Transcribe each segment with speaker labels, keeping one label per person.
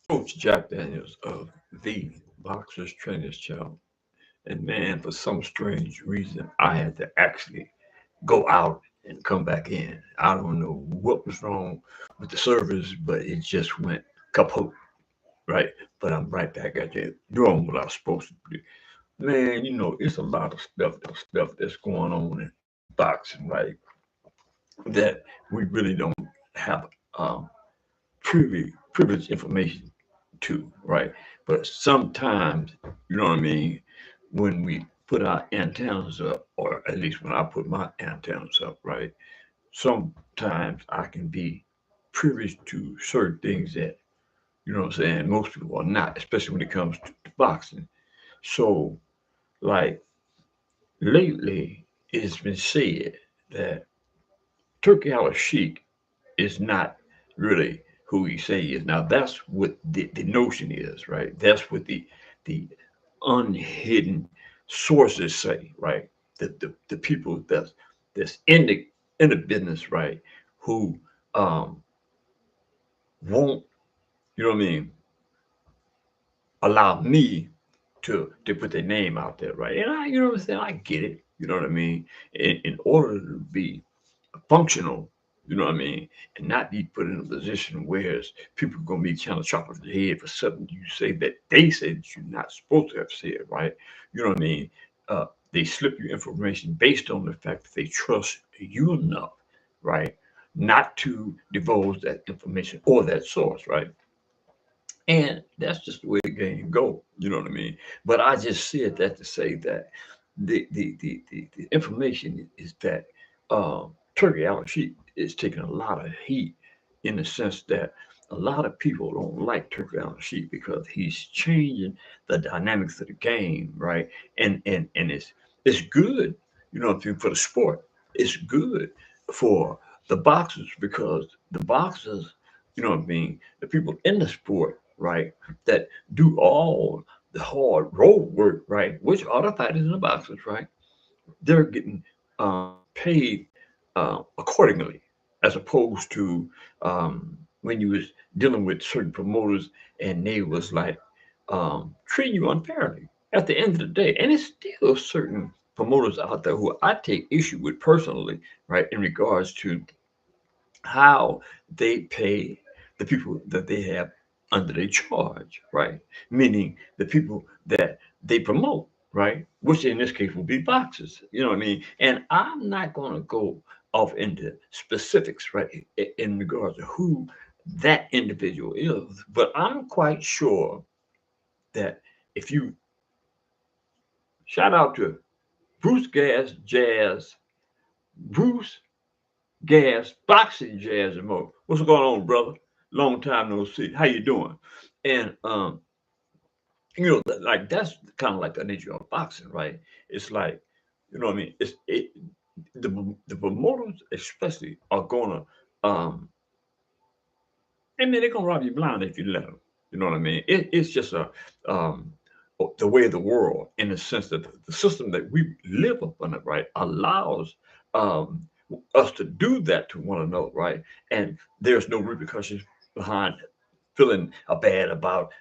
Speaker 1: Coach Jack Daniels of the Boxers Trainers Channel. And man, for some strange reason, I had to actually go out and come back in. I don't know what was wrong with the servers, but it just went kaput, right? But I'm right back at you doing what I was supposed to do. Man, it's a lot of stuff that's going on in boxing, right? That we really don't have privileged information to, right? But sometimes, you know what I mean, when we put our antennas up, or at least when I put my antennas up, right? Sometimes I can be privileged to certain things that, you know what I'm saying, most people are not, especially when it comes to boxing. So, like lately, it's been said that Turkey Al Sheik is not really who he say he is. Now that's what the notion is, right? That's what the unhidden sources say, right? The people that's in the business, right? Who um won't, you know what I mean, allow me to put their name out there, right? And I, you know what I'm saying, I get it, you know what I mean? In order to be functional, you know what I mean, and not be put in a position where people are gonna be trying to chop off your head for something you say that they say that you're not supposed to have said, right? You know what I mean? They slip you information based on the fact that they trust you enough, right, not to divulge that information or that source, right? And that's just the way the game go. You know what I mean? But I just said that to say that the information is that Turkey Al Sheik is taking a lot of heat in the sense that a lot of people don't like Turkey Al Sheik because he's changing the dynamics of the game, right? And it's good, you know, for the sport. It's good for the boxers because the boxers, you know what I mean, the people in the sport, right, that do all the hard road work, right, which are the fighters and the boxers, right, they're getting paid accordingly, as opposed to when you was dealing with certain promoters and they was like treating you unfairly at the end of the day. And it's still certain promoters out there who I take issue with personally, right, in regards to how they pay the people that they have under their charge, right? Meaning the people that they promote, right? Which in this case will be boxers, you know what I mean? And I'm not going to go off into specifics, right, in regards to who that individual is, but I'm quite sure that if you shout out to Bruce Gas Jazz, Bruce Gas, Boxing Jazz and Mo. What's going on, brother? Long time no see. How you doing? And like that's kind of like the nature of boxing, right? It's like, you know what I mean? The promoters especially are gonna I mean they're gonna rob you blind if you let them. You know what I mean? It's just a um the way of the world in the sense that the system that we live up under, right, allows um, us to do that to one another, right? And there's no repercussions behind feeling bad about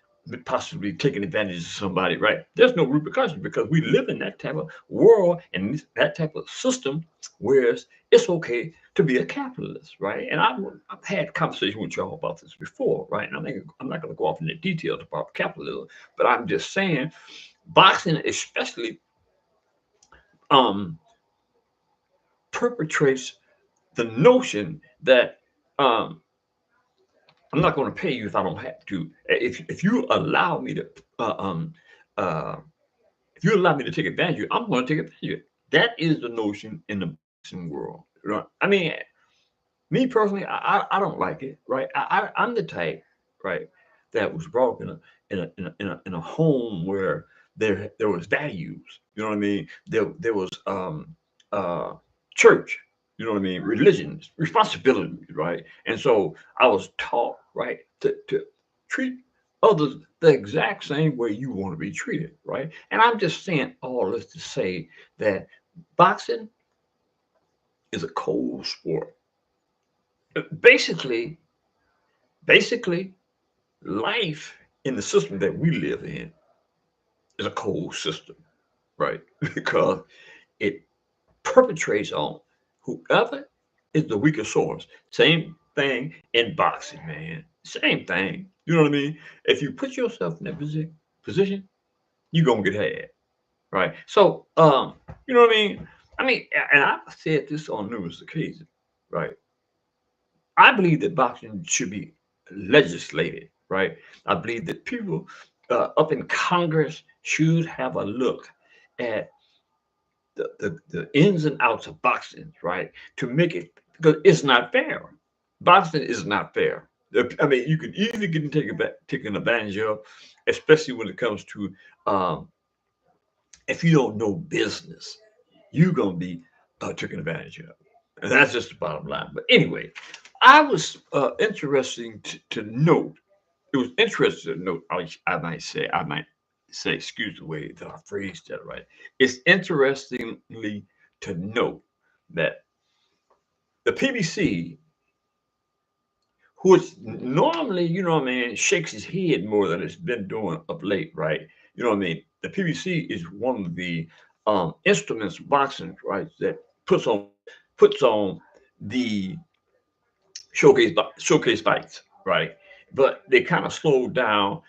Speaker 1: possibly taking advantage of somebody, right? There's no repercussions because we live in that type of world and that type of system, whereas it's okay to be a capitalist, right? And I've had conversations with y'all about this before, right? And I'm not going to go off into details about capitalism, but I'm just saying, boxing especially um, perpetrates the notion that um, I'm not going to pay you if I don't have to. If you allow me to, uh, um, uh, if you allow me to take advantage of you, I'm going to take advantage of you. That is the notion in the boxing world. Right? I mean, me personally, I don't like it. Right? I'm the type, right, that was brought up in a home where there was values. You know what I mean? There was uh church. You know what I mean? Religion, responsibility, right? And so I was taught, right, to treat others the exact same way you want to be treated, right? And I'm just saying all this to say that boxing is a cold sport. Basically, basically, life. in the system that we live in is a cold system, right? Because it perpetrates on whoever is the weaker source. Same thing in boxing, man. Same thing. You know what I mean? If you put yourself in that position, you're gonna get had, right? So, you know what I mean? And I've said this on numerous occasions, right? I believe that boxing should be legislated, right? I believe that people up in Congress should have a look at the ins and outs of boxing, right? To make it, because it's not fair. Boxing is not fair. I mean, you can easily get taken advantage of, especially when it comes to um, if you don't know business, you're gonna be taken advantage of, and that's just the bottom line. But anyway, I was interesting to note. It was interesting to note. I might say, excuse the way that I phrased that right. It's interestingly to note that the PBC, which normally, you know what I mean, shakes his head more than it's been doing of late, right? You know what I mean? The PBC is one of the instruments of boxing, right, that puts on the showcase fights, right? But they kind of slowed down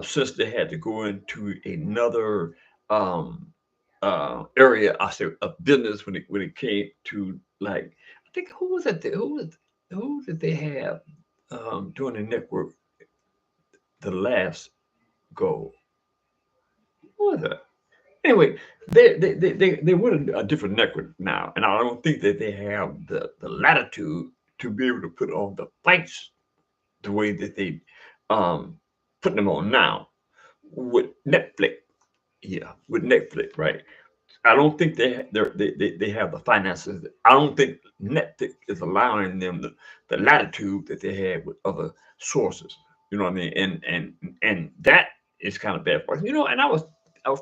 Speaker 1: since they had to go into another um, area, I say, of business when it came to, like, I think, who was it? Who did they have doing the network the last go? Who was it? Anyway, they went a different network now, and I don't think that they have the latitude to be able to put on the fights the way that they um put them on now with Netflix. Yeah, with Netflix, right? I don't think they have the finances. I don't think Netflix is allowing them the latitude that they have with other sources. You know what I mean? And that is kind of bad for us. You know, and I was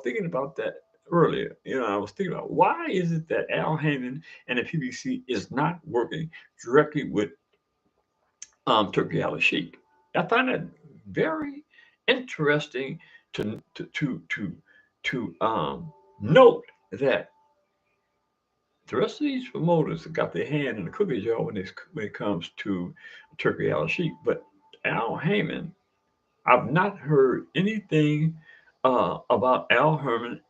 Speaker 1: thinking about that earlier. You know, I was thinking about why is it that Al Heyman and the PBC is not working directly with Turkey Al Sheikh. I find that very interesting to to to to to note that the rest of these promoters have got their hand in the cookie jar when it comes to Turkey Al Sheikh, but Al Heyman, I've not heard anything about Al Heyman,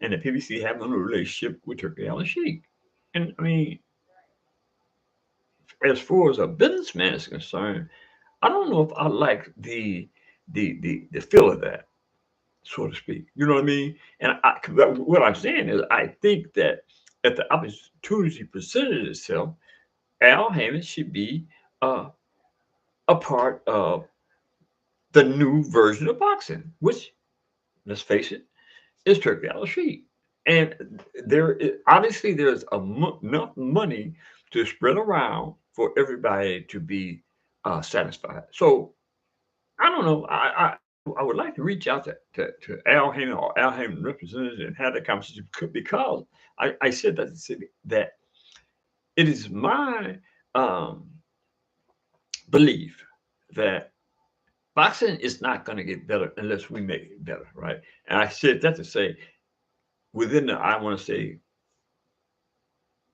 Speaker 1: and the PBC having a relationship with Turkey Al Sheikh. And I mean, as far as a businessman is concerned, I don't know if I like the feel of that, so to speak. You know what I mean? And what I'm saying is, I think that if the opportunity presented itself, Al Heyman should be uh, a part of the new version of boxing, which, let's face it, is Turkey Al Sheikh. And obviously there's enough money to spread around for everybody to be satisfied. So I don't know. I would like to reach out to Al Heyman or Al Heyman representatives and have that conversation because I said that to say that it is my um, belief that boxing is not going to get better unless we make it better, right? And I said that to say within the, I want to say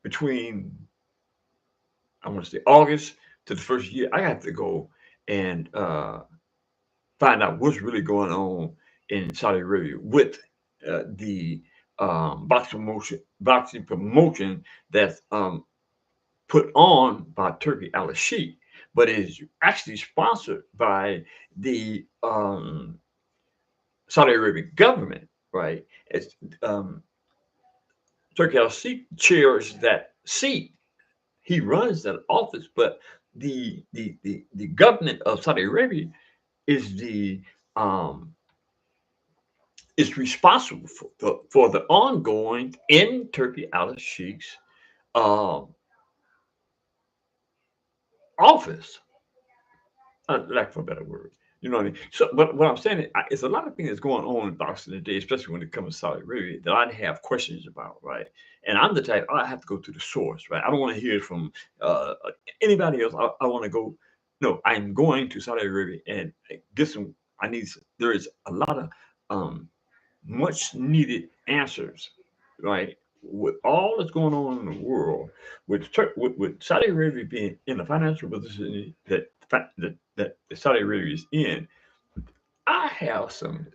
Speaker 1: between, I want to say August to the first year, I have to go and find out what's really going on in Saudi Arabia with the boxing promotion that's put on by Turkey Al Sheikh, but is actually sponsored by the Saudi Arabian government, right? It's um, Turkey Al Sheikh chairs that seat. He runs that office, but the government of Saudi Arabia is the um, is responsible for the ongoing in Turkey Al Sheikh's um, office, lack for a better word. You know what I mean? So, but what I'm saying is, it's a lot of things that's going on in boxing today, especially when it comes to Saudi Arabia, that I have questions about, right? And I'm the type, I have to go to the source, right? I don't want to hear it from anybody else. I want to go, no, I'm going to Saudi Arabia and get some There is a lot of um, much needed answers, right? With all that's going on in the world, with Saudi Arabia being in the financial position that Saudi Arabia is in, I have some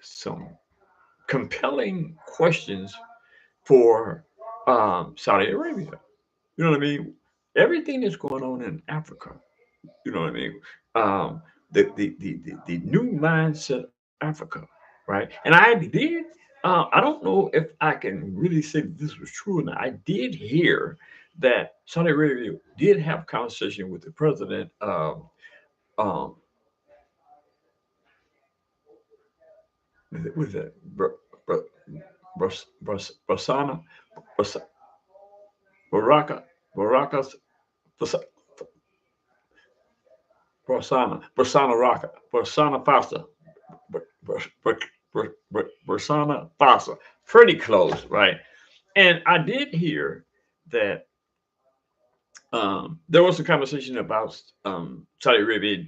Speaker 1: compelling questions for Saudi Arabia. You know what I mean? Everything that's going on in Africa. You know what I mean? Um, the new mindset of Africa, right? And I did. I don't know if I can really say that this was true, and I did hear that Saudi Arabia did have a conversation with the president of um, with the Barsana Baraka Barakas Barsana Raka Barsana Pasta Barsana Pasta. Pretty close, right? And I did hear that there was a conversation about Saudi Arabia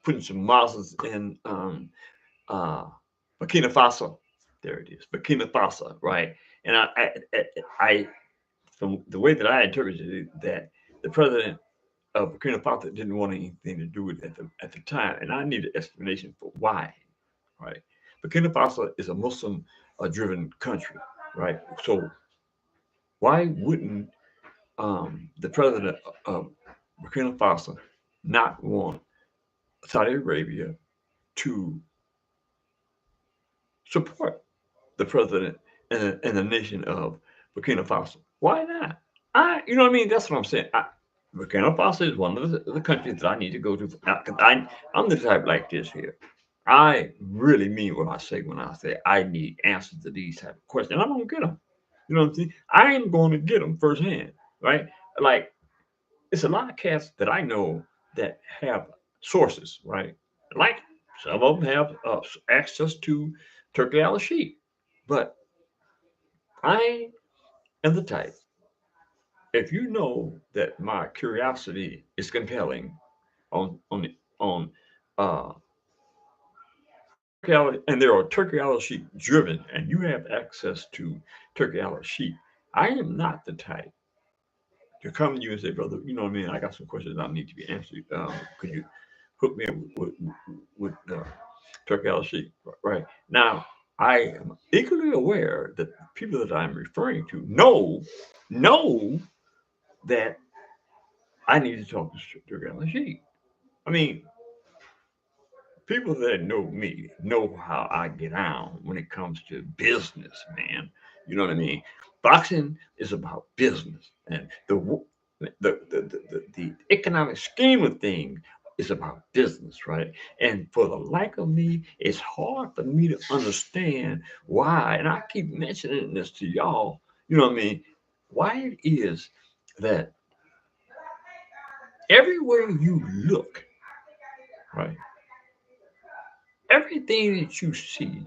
Speaker 1: putting some muzzles in uh, Burkina Faso. There it is, Burkina Faso, right? And I from the way that I interpreted it, that the president of Burkina Faso didn't want anything to do with it at the time, and I need an explanation for why, right? Burkina Faso is a Muslim driven country, right? So why wouldn't the president of Burkina Faso not want Saudi Arabia to support the president and the nation of Burkina Faso? Why not? You know what I mean? That's what I'm saying. Burkina Faso is one of the countries that I need to go to. I'm the type like this here. I really mean what I say when I say I need answers to these type of questions. And I'm gonna get them. You know what I'm saying? I am going to get them firsthand, right? Like it's a lot of cats that I know that have sources, right? Like some of them have access to Turkey Al Sheikh, but I am the type. If you know that my curiosity is compelling on uh, and there are Turkey Al Sheikh driven, and you have access to Turkey Al Sheikh, I am not the type to come to you and say, brother, you know what I mean? I got some questions that need to be answered. Could you hook me up with Turkey Al Sheikh? Right now, I am equally aware that the people that I'm referring to know that I need to talk to Turkey Al Sheikh. I mean, people that know me know how I get on when it comes to business, man. You know what I mean? Boxing is about business, and the economic scheme of things is about business, right? And for the like of me, it's hard for me to understand why. And I keep mentioning this to y'all. You know what I mean? Why it is that everywhere you look, right? Everything that you see,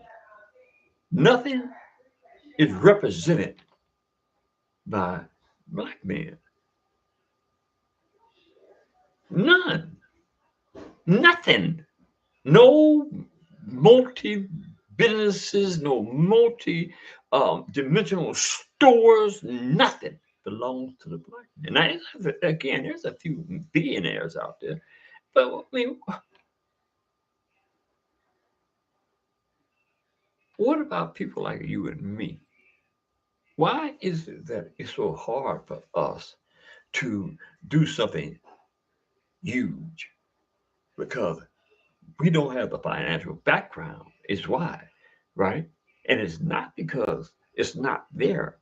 Speaker 1: nothing is represented by black men. None. Nothing. No multi businesses, no multi dimensional stores, nothing belongs to the black man. Now, again, there's a few billionaires out there, but I mean, what about people like you and me? Why is it that it's so hard for us to do something huge? Because we don't have the financial background, is why, right? And it's not because it's not there,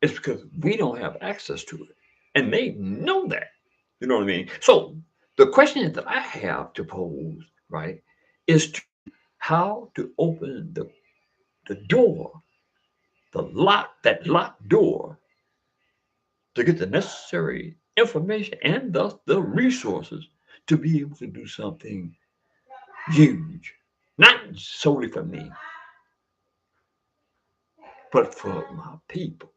Speaker 1: it's because we don't have access to it. And they know that. You know what I mean? So the question that I have to pose, right, is how to open the door, the lock, that locked door to get the necessary information and thus the resources to be able to do something huge, not solely for me, but for my people.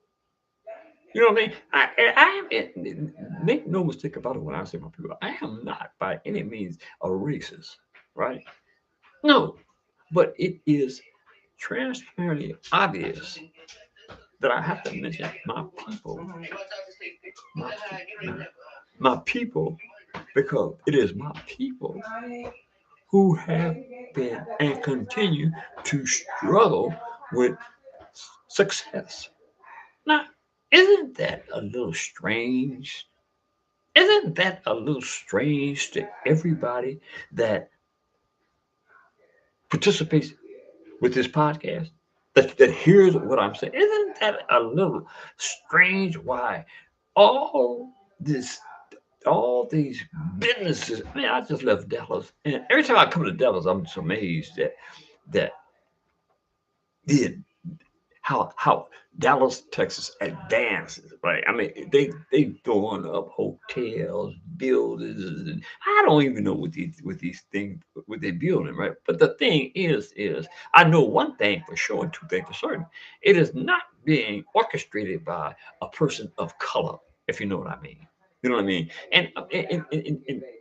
Speaker 1: You know what I mean? Make no mistake about it when I say my people. I am not by any means a racist, right? No, but it is transparently obvious that I have to mention my people, my, my, my people, because it is my people who have been and continue to struggle with success. Now, isn't that a little strange? Isn't that a little strange to everybody that participates with this podcast? That hears what I'm saying? Isn't that a little strange why all this all these businesses. I mean, I just left Dallas, and every time I come to Dallas, I'm just amazed that the how Dallas, Texas advances. Right? I mean, they throwing up hotels, buildings, and I don't even know what these things what they're building. Right? But the thing is I know one thing for sure, and two things for certain. It is not being orchestrated by a person of color, if you know what I mean. You know what I mean? And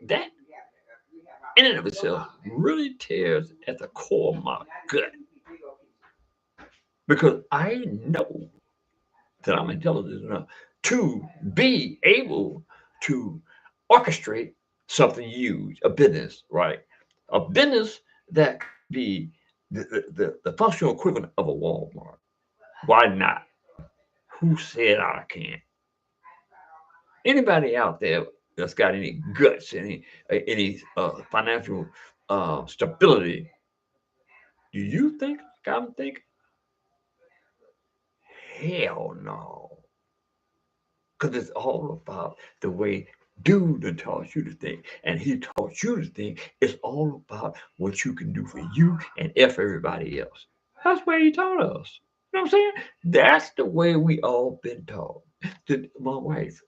Speaker 1: that in and of itself really tears at the core of my gut because I know that I'm intelligent enough to be able to orchestrate something huge, a business, right? A business that could be the functional equivalent of a Walmart. Why not? Who said I can't? Anybody out there that's got any guts, any financial stability, do you think like I'm thinking? Hell no. Because it's all about the way dude taught you to think. And he taught you to think it's all about what you can do for you and F everybody else. That's where he taught us. You know what I'm saying? That's the way we all been taught. My wife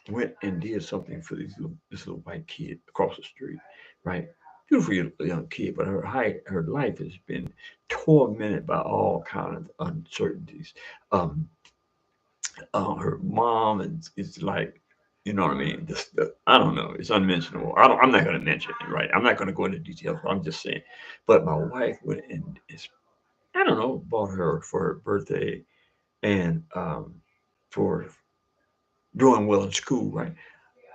Speaker 1: went and did something for this little white kid across the street, right? Beautiful young kid, but her life has been tormented by all kinds of uncertainties. Um, Her mom is like, you know what I mean? I don't know. It's unmentionable. I'm not going to mention it, right? I'm not going to go into details. I'm just saying. But my wife went and I don't know, bought her for her birthday and for doing well in school, right?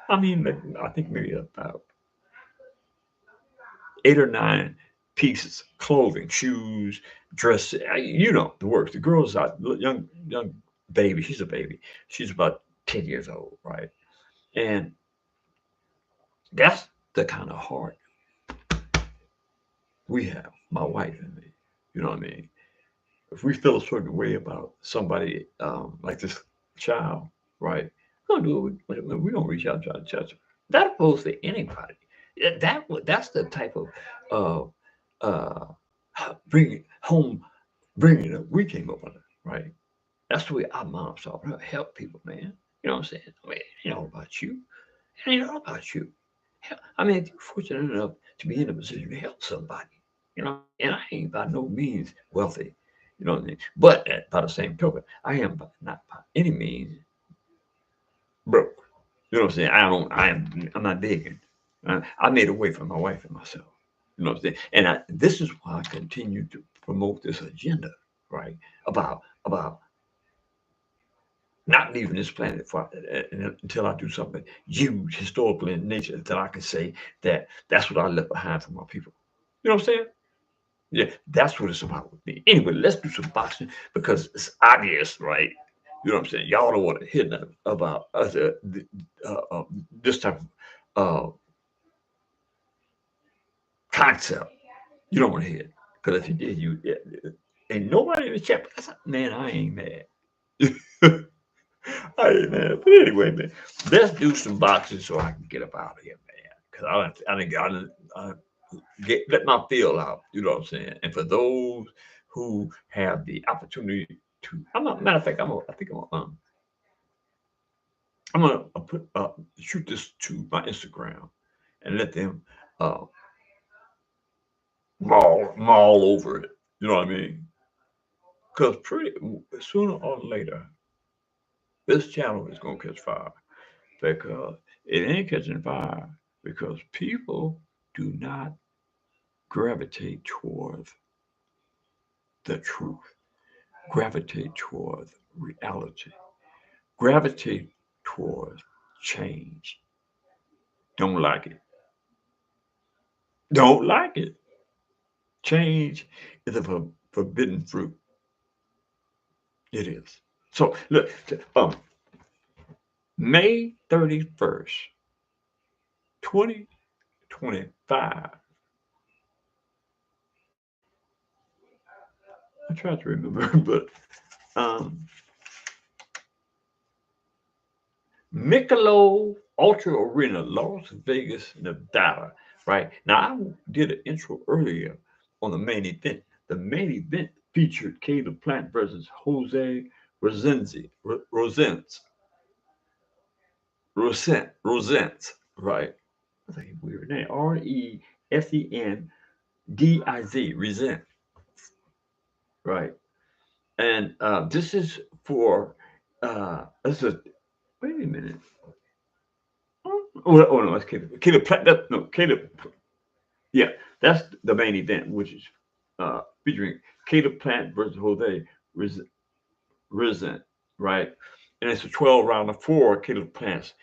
Speaker 1: I mean, I think maybe about 8 or 9 pieces, clothing, shoes, dress. You know the works. The girl's out, young baby. She's a baby. She's about 10 years old, right? And that's the kind of heart we have, my wife and me. You know what I mean? If we feel a certain way about somebody like this child, right? We're gonna do it. We're gonna reach out and try to touch them. That applies to anybody. That's the type of uh, bringing home, bringing up we came up under, right? That's the way our moms saw it. Help people, man. You know what I'm saying? I mean, it ain't all about you. It ain't all about you. I mean, if you're fortunate enough to be in a position to help somebody, you know, and I ain't by no means wealthy, you know what I mean? But by the same token, I am not by any means broke. You know what I'm saying? I'm not begging. I made a way for my wife and myself. You know what I'm saying? And this is why I continue to promote this agenda, right? About not leaving this planet until I do something huge, historical in nature, that I can say that that's what I left behind for my people. You know what I'm saying? Yeah, that's what it's about with me. Anyway, let's do some boxing because it's obvious, right? You know what I'm saying? Y'all don't want to hear nothing about this type of concept. You don't want to hear it because if you did, you yeah, ain't nobody in the chat. Man, I ain't mad. I ain't mad. But anyway, man, let's do some boxing so I can get up out of here, man. Because I get let my feel out. You know what I'm saying? And for those who have the opportunity to, I'm not, matter of fact, I think I'm gonna put shoot this to my Instagram and let them uh, maul over it. You know what I mean? Because pretty sooner or later, this channel is gonna catch fire because it ain't catching fire because people do not gravitate toward the truth, gravitate toward reality, gravitate toward change. Don't like it. Don't like it. Change is a forbidden fruit. It is. So look, May 31st, 2025. I try to remember, but um, Michelob Ultra Arena, Las Vegas, Nevada. Right now, I did an intro earlier on the main event. The main event featured Caleb Plant versus Jose Rosenzi, Rosens, Rosens, right? That's a weird name. Refendiz, Resent, right? And this is for this is wait a minute. Oh no, that's Caleb. Caleb Plant. No, Caleb. Yeah, that's the main event, which is featuring Caleb Plant versus Jose Riz- Rizin, right? And it's a 12 round of four Caleb Plant's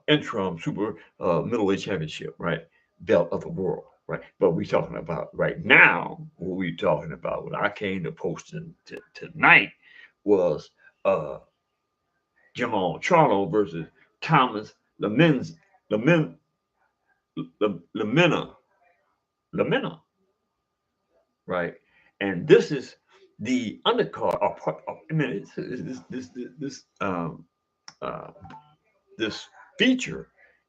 Speaker 1: interim super middleweight championship, right? Belt of the world, right? But we talking about right now, what we talking about, what I came to posting tonight was uh, Jamal Charlo versus Thomas Lamens, Lamen, Lamena, Lamena, right? And this is the undercard or part of, I mean, uh, this feature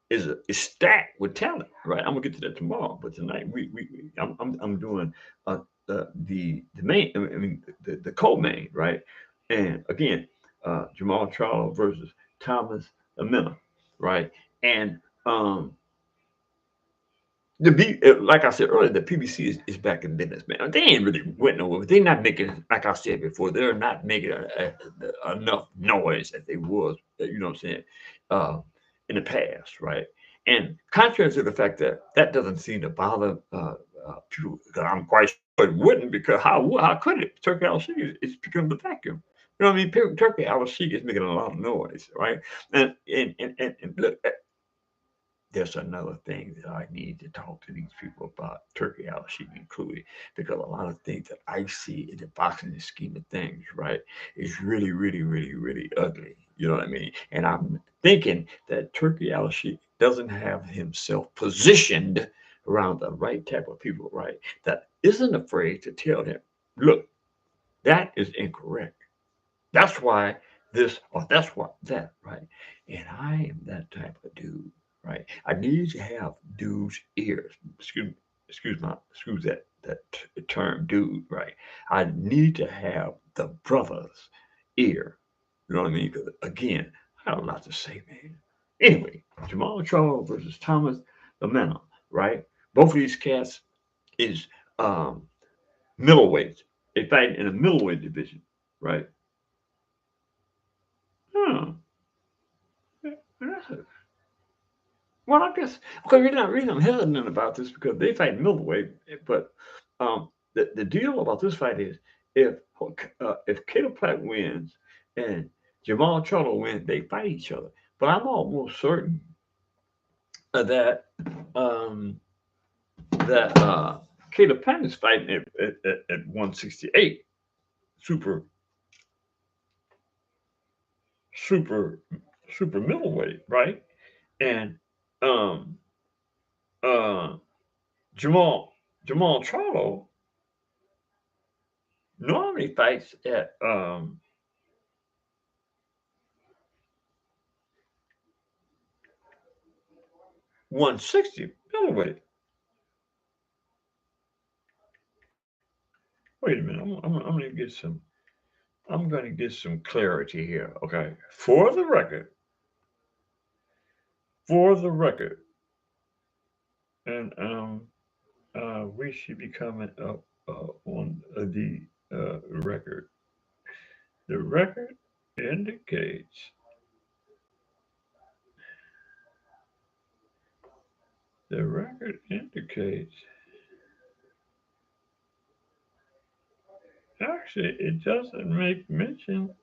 Speaker 1: is stacked with talent, right? I'm gonna get to that tomorrow, but tonight I'm doing the main, I mean the co-main, right? And again, Jamal Charlo versus Thomas Amina, right? And like I said earlier, the PBC is back in business, man. They ain't really went nowhere. They're not making, like I said before, they're not making enough noise as they was, you know what I'm saying, uh, in the past, right? And contrary to the fact that that doesn't seem to bother people, because I'm quite sure it wouldn't, because how could it? Turkey Al Sheikh is picking up the vacuum. You know what I mean? Turkey Al Sheikh is making a lot of noise, right? And look, there's another thing that I need to talk to these people about, Turkey Al Sheikh included, because a lot of things that I see in the boxing scheme of things, right, is really, really, really, really ugly. You know what I mean? And I'm thinking that Turkey Al Sheikh doesn't have himself positioned around the right type of people, right, that isn't afraid to tell him, look, that is incorrect. That's why this, or that's what that, right? And I am that type of dude, right? I need to have dude's ears. Excuse that term, dude, right? I need to have the brother's ear. You know what I mean? Because again, I got a lot to say, man. Anyway, Jamal Charlo versus Thomas Lamena, right? Both of these cats is middleweight. They fight in a middleweight division, right? Hmm. Well, I guess okay. Reason I'm hesitant about this because they fight middleweight, but the deal about this fight is if if Caleb Platt wins and Jamal Charlo wins, they fight each other. But I'm almost certain that um, Caleb Platt is fighting at 168, super super super middleweight, right? And um, uh, Jamal Charlo normally fights at 160 middleweight. Wait a minute, I'm gonna get some. I'm gonna get some clarity here. Okay, for the record, and we should be coming up on the record. The record indicates. The record indicates
Speaker 2: Actually, it doesn't make mention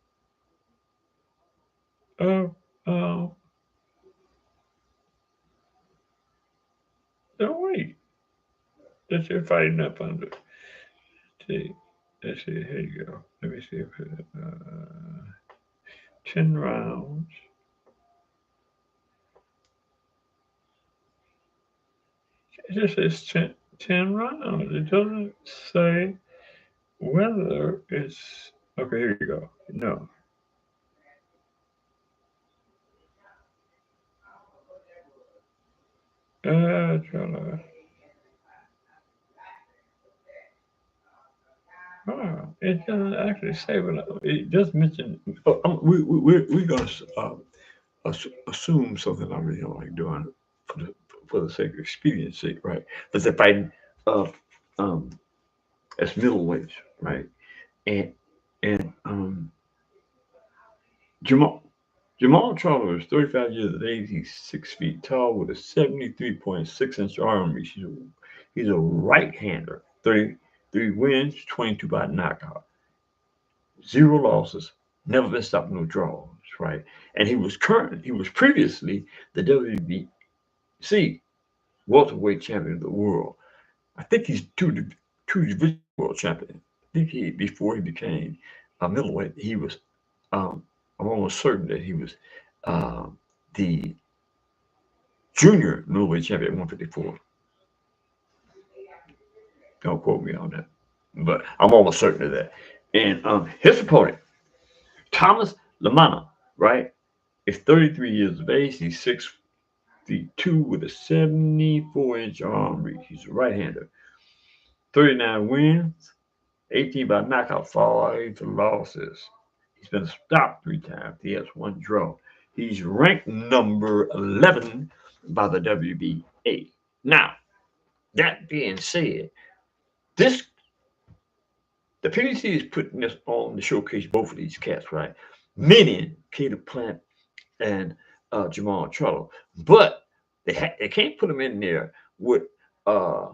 Speaker 2: of the weight that you're fighting up under. See, let's see. Here you go. Let me see if 10 rounds. It just says 10 rounds. It doesn't say whether it's okay. Here you go. No, trying to. It doesn't actually say, but it does mention.
Speaker 1: We're gonna assume something I really don't like doing for the sake of expediency, sake, right? But they're fighting uh, um, as middleweights, right? And and Jamal Jamal Charlo is 35 years of age. He's 6 feet tall with a 73.6-inch arm reach. He's a right-hander. 33 wins, 22 by knockout, zero losses, never been stopped, no draws, right? And he was previously the WBC welterweight champion of the world. I think he's two division world champion. I think he before he became a middleweight, he was. Um, I'm almost certain that he was the junior middleweight champion at 154. Don't quote me on that, but I'm almost certain of that. And his opponent, Thomas Lamana, right, is 33 years of age. He's 6'2" with a 74-inch arm reach. He's a right-hander. 39 wins, 18 by knockout, 5 losses. He's been stopped 3 times. He has one draw. He's ranked number 11 by the WBA. Now, that being said, this the PBC is putting this on to showcase both of these cats, right? Meaning Caleb Plant and Jamal Charlo. But they can't put them in there with uh,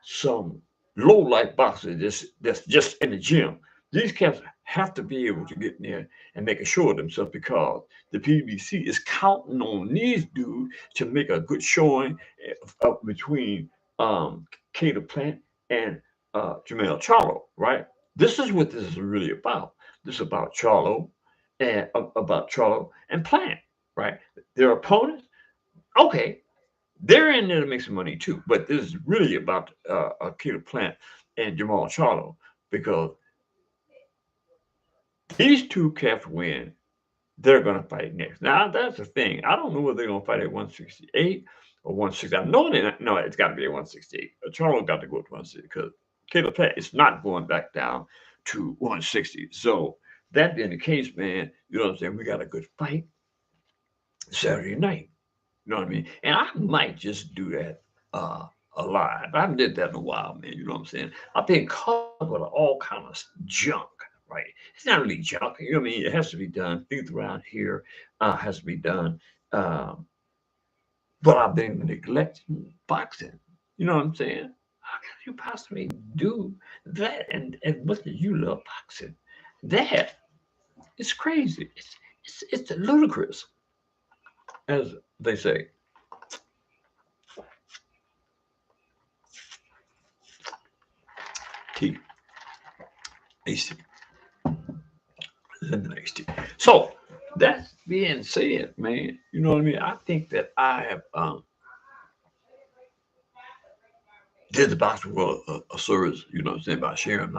Speaker 1: some low life boxers that's just in the gym. These cats have to be able to get in there and make a show of themselves because the PBC is counting on these dudes to make a good showing up between Caleb Plant and Jamel Charlo, right? This is what this is really about. This is about Charlo and about Charlo and Plant, right? Their opponents, okay, they're in there to make some money too. But this is really about Caleb Plant and Jamal Charlo because these two cats win. They're going to fight next. Now that's the thing. I don't know whether they're going to fight at 168 or 160. I know no, it's got to be at 168. Charlo got to go to 160 because Caleb Plant is not going back down to 160. So that being the case, man, you know what I'm saying? We got a good fight Saturday night. You know what I mean? And I might just do that alive. I haven't did that in a while, man. You know what I'm saying? I've been caught up with all kind of junk, right? It's not really junk. You know what I mean? It has to be done. Things around here has to be done. Um, but I've been neglecting boxing. You know what I'm saying? How can you possibly do that? And what did you love boxing? That is crazy. It's ludicrous, as they say. Tea, iced tea, lemon iced tea. So that being said, man, you know what I mean. I think that I have did the boxing world a service. You know what I'm saying by sharing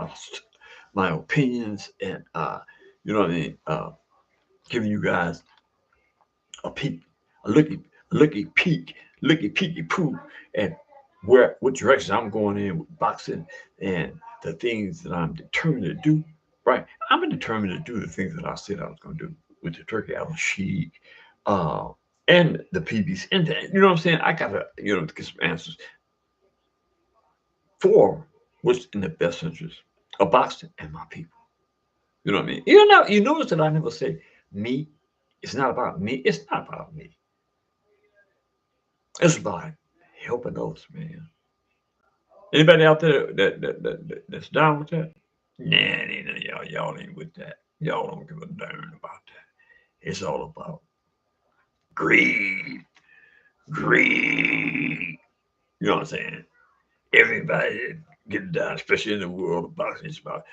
Speaker 1: my opinions and you know what I mean, giving you guys a peek, a looky peek, looky peeky poo at where what direction I'm going in with boxing and the things that I'm determined to do. Right, I'm determined to do the things that I said I was going to do with the Turkey Island Sheik, uh, and the PBC. And you know what I'm saying? I gotta get some answers for what's in the best interest of boxing and my people. You know what I mean? You notice that I never say me. It's not about me. It's not about me. It's about helping others, man. Anybody out there that's down with that? Nah, it ain't none of y'all. Y'all ain't with that. Y'all don't give a darn about that. It's all about greed. Greed. You know what I'm saying? Everybody get down, especially in the world of boxing. It's about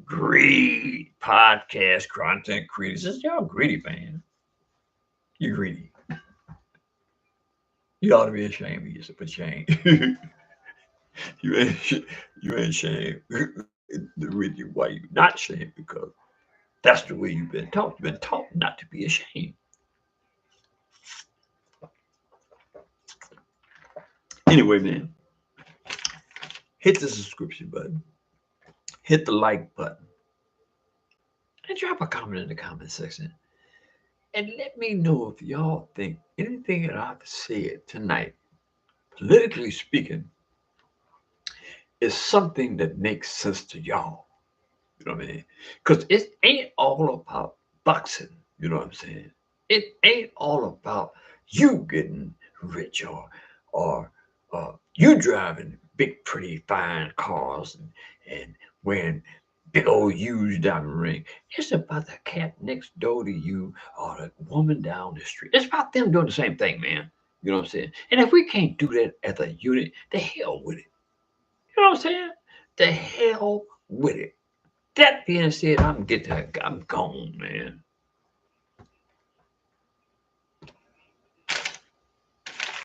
Speaker 1: greed. Podcast, content creators. It's y'all greedy, man. You greedy. You ought to be ashamed of yourself. Ashamed. you ain't. You ain't ashamed. The reason why you not ashamed because that's the way you've been taught. You've been taught not to be ashamed. Anyway, man, hit the subscription button, hit the like button, and drop a comment in the comment section. And let me know if y'all think anything that I've said tonight, politically speaking, is something that makes sense to y'all. You know what I mean? Because it ain't all about boxing. You know what I'm saying? It ain't all about you getting rich or you driving big, pretty, fine cars and wearing big old huge diamond ring. It's about the cat next door to you or the woman down the street. It's about them doing the same thing, man. You know what I'm saying? And if we can't do that as a unit, the hell with it. You know what I'm saying? The hell with it. That being said, I'm gone, man.